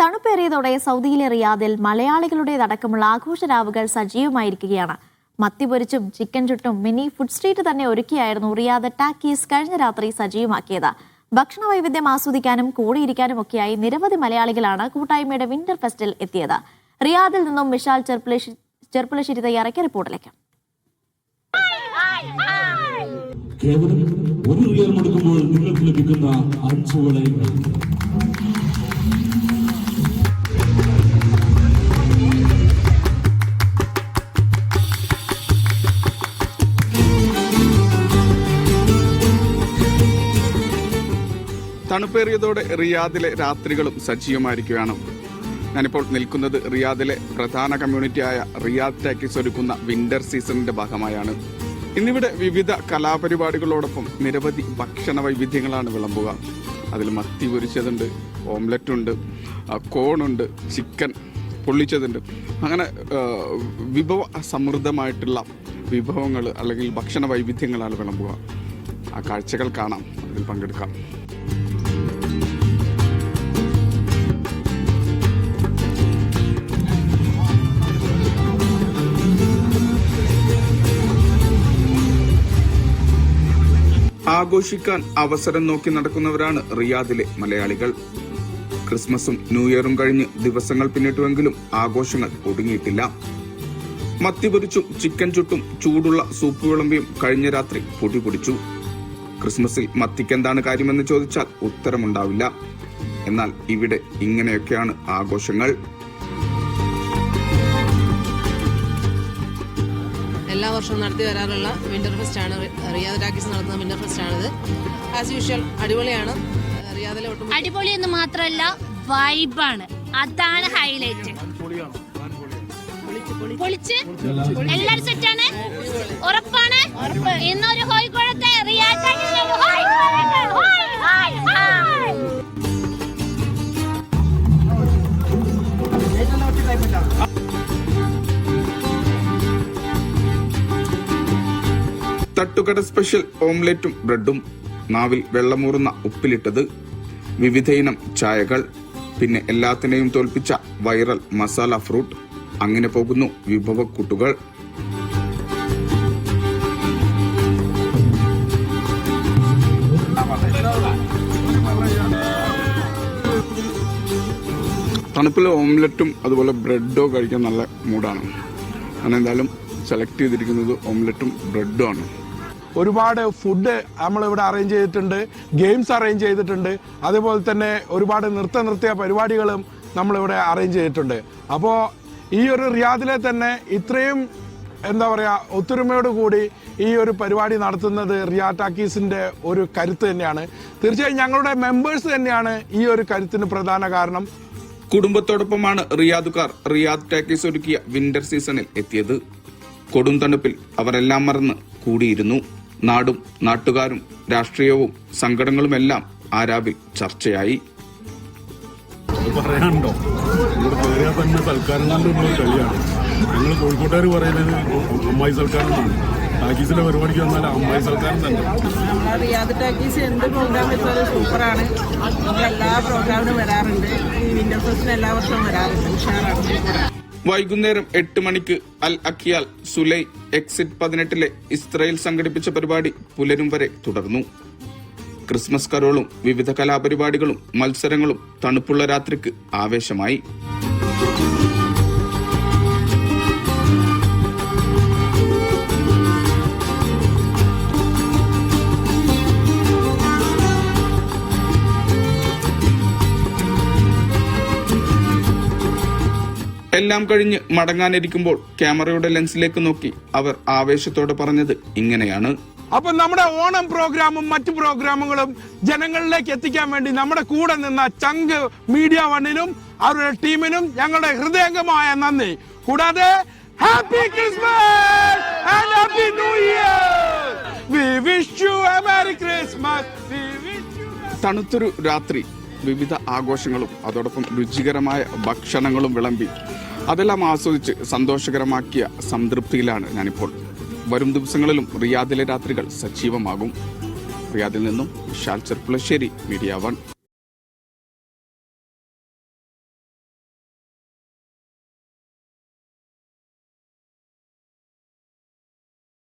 തണുപ്പേറിയതോടെ സൗദിയിലെ റിയാദിൽ മലയാളികളുടേതടക്കമുള്ള ആഘോഷരാവുകൾ സജീവമായിരിക്കുകയാണ്. മത്തിപൊരിച്ചും chicken ചുട്ടും mini food street തന്നെ ഒരുക്കിയായിരുന്നു റിയാദ് ടാക്കീസ് കഴിഞ്ഞ രാത്രി സജീവമാക്കിയത്. ഭക്ഷണ വൈവിധ്യം ആസ്വദിക്കാനും കൂടിയിരിക്കാനും ഒക്കെയായി നിരവധി മലയാളികളാണ് കൂട്ടായ്മയുടെ വിന്റർ ഫെസ്റ്റിൽ എത്തിയത്. റിയാദിൽ നിന്നും വിശാൽ ചെർപ്പുളശ്ശേരി തയ്യാറാക്കിയ റിപ്പോർട്ടിലേക്ക്. കേവലം ഒരു റിയാൽ മുടക്കുമ്പോൾ നിങ്ങൾക്ക് ലഭിക്കുന്ന ആഴ്ചവളയങ്ങൾ. തണുപ്പേറിയതോടെ റിയാദിലെ രാത്രികളും സജീവമായിരിക്കുകയാണ്. ഞാനിപ്പോൾ നിൽക്കുന്നത് റിയാദിലെ പ്രധാന കമ്മ്യൂണിറ്റിയായ റിയാദ് ടാക്കീസ് ഒരുക്കുന്ന വിന്റർ സീസണിന്റെ ഭാഗമായാണ്. ഇന്നിവിടെ വിവിധ കലാപരിപാടികളോടൊപ്പം നിരവധി ഭക്ഷണ വൈവിധ്യങ്ങളാണ് വിളമ്പുക. അതിൽ മത്തി പൊരിച്ചതുണ്ട്, ഓംലെറ്റുണ്ട്, കോണുണ്ട്, ചിക്കൻ പൊള്ളിച്ചതുണ്ട്. അങ്ങനെ വിഭവ സമൃദ്ധമായിട്ടുള്ള വിഭവങ്ങൾ അല്ലെങ്കിൽ ഭക്ഷണ വൈവിധ്യങ്ങളാണ് വിളമ്പുക. ആ കാഴ്ചകൾ കാണാം, അതിൽ പങ്കെടുക്കാം. ആഘോഷിക്കാൻ അവസരം നോക്കി നടക്കുന്നവരാണ് റിയാദിലെ മലയാളികൾ. ക്രിസ്മസും ന്യൂ ഇയറും കഴിഞ്ഞ് ദിവസങ്ങൾ പിന്നിട്ടുവെങ്കിലും ആഘോഷങ്ങൾ ഒടുങ്ങിയിട്ടില്ല. മത്തി പൊരിച്ചും ചിക്കൻ ചുട്ടും ചൂടുള്ള സൂപ്പ് വിളമ്പിയും കഴിഞ്ഞ രാത്രി പൊടി പൊടിച്ചു. ക്രിസ്മസിൽ മത്തിക്ക് എന്താണ് കാര്യമെന്ന് ചോദിച്ചാൽ ഉത്തരമുണ്ടാവില്ല. എന്നാൽ ഇവിടെ ഇങ്ങനെയൊക്കെയാണ് ആഘോഷങ്ങൾ. എല്ലാ വർഷവും നടത്തി വരാറുള്ള വിന്റർ ഫെസ്റ്റ് ആണ്. റിയാദ് ടാക്കീസ് നടത്തുന്ന വിന്റർ ഫെസ്റ്റ് ആണിത്. ആസ് യൂഷ്വൽ അടിപൊളിയാണ്. റിയാദിലെ അടിപൊളി എന്ന് മാത്രമല്ല വൈബാണ്, അതാണ് ഹൈലൈറ്റ്. പൊളിച്ച് എല്ലാരും സെറ്റാണ്, ഉറപ്പാണ്. ഇന്നൊരു കോഴിക്കോടത്തെ റിയാദ് തട്ടുകട സ്പെഷ്യൽ ഓംലെറ്റും ബ്രെഡും, നാവിൽ വെള്ളമൂറുന്ന ഉപ്പിലിട്ടത്, വിവിധയിനം ചായകൾ, പിന്നെ എല്ലാത്തിനെയും തോൽപ്പിച്ച വൈറൽ മസാല ഫ്രൂട്ട്. അങ്ങനെ പോകുന്നു വിഭവക്കൂട്ടുകൾ. തണുപ്പിലെ ഓംലെറ്റും അതുപോലെ ബ്രെഡോ കഴിക്കാൻ നല്ല മൂഡാണ്. അങ്ങനെ എന്തായാലും സെലക്ട് ചെയ്തിരിക്കുന്നത് ഓംലെറ്റും ബ്രെഡും ആണ്. ഒരുപാട് ഫുഡ് നമ്മളിവിടെ അറേഞ്ച് ചെയ്തിട്ടുണ്ട്, ഗെയിംസ് അറേഞ്ച് ചെയ്തിട്ടുണ്ട്, അതേപോലെ തന്നെ ഒരുപാട് നൃത്യ പരിപാടികളും നമ്മളിവിടെ അറേഞ്ച് ചെയ്തിട്ടുണ്ട്. അപ്പോൾ ഈ ഒരു റിയാദിലെ തന്നെ ഇത്രയും ഒത്തൊരുമയോട് കൂടി ഈ ഒരു പരിപാടി നടത്തുന്നത് റിയാദ് ടാക്കീസിന്റെ ഒരു കരുത്ത് തന്നെയാണ്. തീർച്ചയായും ഞങ്ങളുടെ മെമ്പേഴ്സ് തന്നെയാണ് ഈ ഒരു കരുത്തിന് പ്രധാന കാരണം. കുടുംബത്തോടൊപ്പമാണ് റിയാദുകാർ റിയാദ് ടാക്കീസ് ഒരുക്കിയ വിന്റർ സീസണിൽ എത്തിയത്. കൊടും തണുപ്പിൽ അവരെല്ലാം മറന്ന് കൂടിയിരുന്നു. നാടും നാട്ടുകാരും രാഷ്ട്രീയവും സങ്കടങ്ങളുമെല്ലാം ആ രാവിൽ ചർച്ചയായി. പറയാനുണ്ടോ? ഇവിടെ കയറിയാൽ തന്നെ സൽക്കാരങ്ങളുടെ കളിയാണ്. ഞങ്ങൾ കോഴിക്കോട്ടുകാർ പറയുന്നത് അമ്മായി സൽക്കാരം എന്നാണ്. ടാക്കീസിലെ പരിപാടിക്ക് വന്നാൽ അമ്മായി സൽക്കാരം തന്നെ. റിയാദ് ടാക്കീസ് എന്ത് പ്രോഗ്രാം വെച്ചാലും സൂപ്പറാണ്. നമ്മളെല്ലാ പ്രോഗ്രാമിനും വരാറുണ്ട്. ഈ വിന്റർ ഫെസ്റ്റിന് എല്ലാ വർഷവും വരാറുണ്ട്. ഉഷാറാണ്. വൈകുന്നേരം 8 മണിക്ക് അൽ അക്കിയാൽ സുലൈ എക്സിറ്റ് 18 ഇസ്രയേൽ സംഘടിപ്പിച്ച പരിപാടി പുലരും വരെ തുടർന്നു. ക്രിസ്മസ് കരോളും വിവിധ കലാപരിപാടികളും മത്സരങ്ങളും തണുപ്പുള്ള രാത്രിക്ക് ആവേശമായി. എല്ലാം കഴിഞ്ഞ് മടങ്ങാനിരിക്കുമ്പോൾ ക്യാമറയുടെ ലെൻസിലേക്ക് നോക്കി അവർ ആവേശത്തോടെ പറഞ്ഞത് ഇങ്ങനെയാണ്. അപ്പൊ നമ്മുടെ ഓണം പ്രോഗ്രാമും മറ്റു പ്രോഗ്രാമുകളും ജനങ്ങളിലേക്ക് എത്തിക്കാൻ വേണ്ടി നമ്മുടെ കൂടെ നിന്ന ചങ്ക് മീഡിയ വണ്ണിനും അവരുടെ ടീമിനും ഞങ്ങളുടെ ഹൃദയംഗമായ നന്ദി. കൂടാതെ happy Christmas and happy new year. We wish you a merry Christmas. തണുത്തൊരു രാത്രി, വിവിധ ആഘോഷങ്ങളും അതോടൊപ്പം രുചികരമായ ഭക്ഷണങ്ങളും വിളമ്പി അതെല്ലാം ആസ്വദിച്ച് സന്തോഷകരമാക്കിയ സംതൃപ്തിയിലാണ് ഞാനിപ്പോൾ. വരും ദിവസങ്ങളിലും റിയാദിലെ രാത്രികൾ സജീവമാകും. റിയാദിൽ നിന്നും വിശാൽ ചെർപ്പുളശ്ശേരി, മീഡിയ 1.